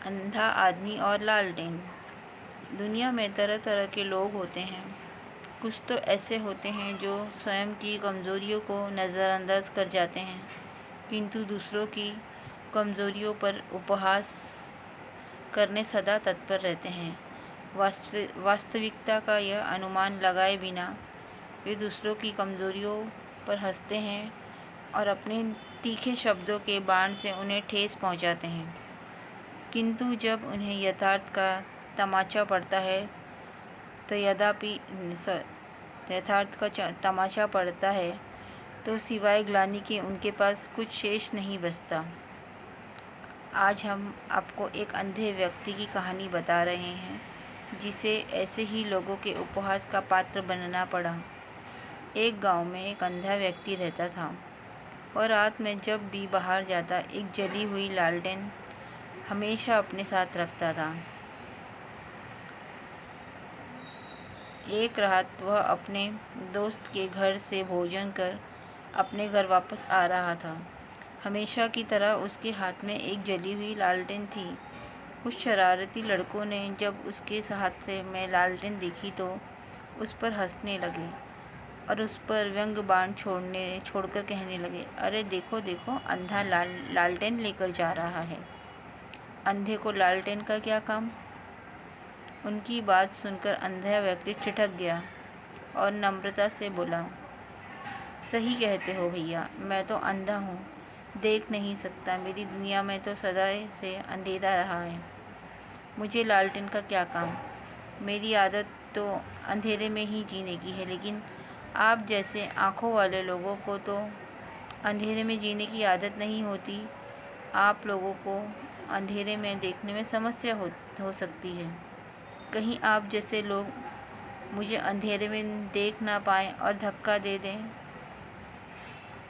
अंधा आदमी और लालटेन। दुनिया में तरह तरह के लोग होते हैं। कुछ तो ऐसे होते हैं जो स्वयं की कमज़ोरियों को नज़रअंदाज कर जाते हैं, किंतु दूसरों की कमज़ोरियों पर उपहास करने सदा तत्पर रहते हैं। वास्तविकता का यह अनुमान लगाए बिना वे दूसरों की कमज़ोरियों पर हंसते हैं और अपने तीखे शब्दों के बाण से उन्हें ठेस पहुंचाते हैं। किंतु जब उन्हें यथार्थ का तमाचा पड़ता है तो तमाचा पड़ता है तो सिवाय ग्लानि के उनके पास कुछ शेष नहीं बचता। आज हम आपको एक अंधे व्यक्ति की कहानी बता रहे हैं जिसे ऐसे ही लोगों के उपहास का पात्र बनना पड़ा। एक गांव में एक अंधा व्यक्ति रहता था और रात में जब भी बाहर जाता एक जली हुई लालटेन हमेशा अपने साथ रखता था। एक रात वह अपने दोस्त के घर से भोजन कर अपने घर वापस आ रहा था। हमेशा की तरह उसके हाथ में एक जली हुई लालटेन थी। कुछ शरारती लड़कों ने जब उसके हाथ में लालटेन देखी तो उस पर हंसने लगे और उस पर व्यंग बाण छोड़कर कहने लगे, अरे देखो देखो, अंधा लालटेन लेकर जा रहा है। अंधे को लालटेन का क्या काम। उनकी बात सुनकर अंधा व्यक्ति ठिठक गया और नम्रता से बोला, सही कहते हो भैया, मैं तो अंधा हूँ, देख नहीं सकता। मेरी दुनिया में तो सदा से अंधेरा रहा है। मुझे लालटेन का क्या काम। मेरी आदत तो अंधेरे में ही जीने की है, लेकिन आप जैसे आँखों वाले लोगों को तो अंधेरे में जीने की आदत नहीं होती। आप लोगों को अंधेरे में देखने में समस्या हो सकती है। कहीं आप जैसे लोग मुझे अंधेरे में देख ना पाएँ और धक्का दे दें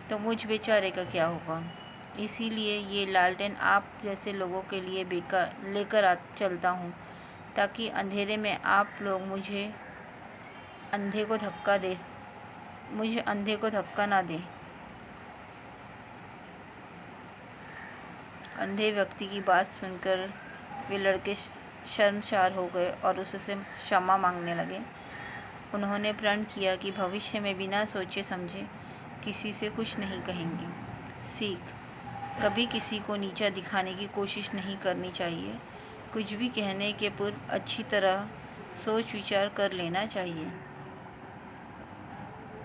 तो मुझ बेचारे का क्या होगा। इसीलिए ये लालटेन आप जैसे लोगों के लिए लेकर चलता हूँ, ताकि अंधेरे में आप लोग मुझे अंधे को धक्का ना दें। अंधे व्यक्ति की बात सुनकर वे लड़के शर्मसार हो गए और उससे क्षमा मांगने लगे। उन्होंने प्रण किया कि भविष्य में बिना सोचे समझे किसी से कुछ नहीं कहेंगे। सीख: कभी किसी को नीचा दिखाने की कोशिश नहीं करनी चाहिए। कुछ भी कहने के पूर्व अच्छी तरह सोच विचार कर लेना चाहिए।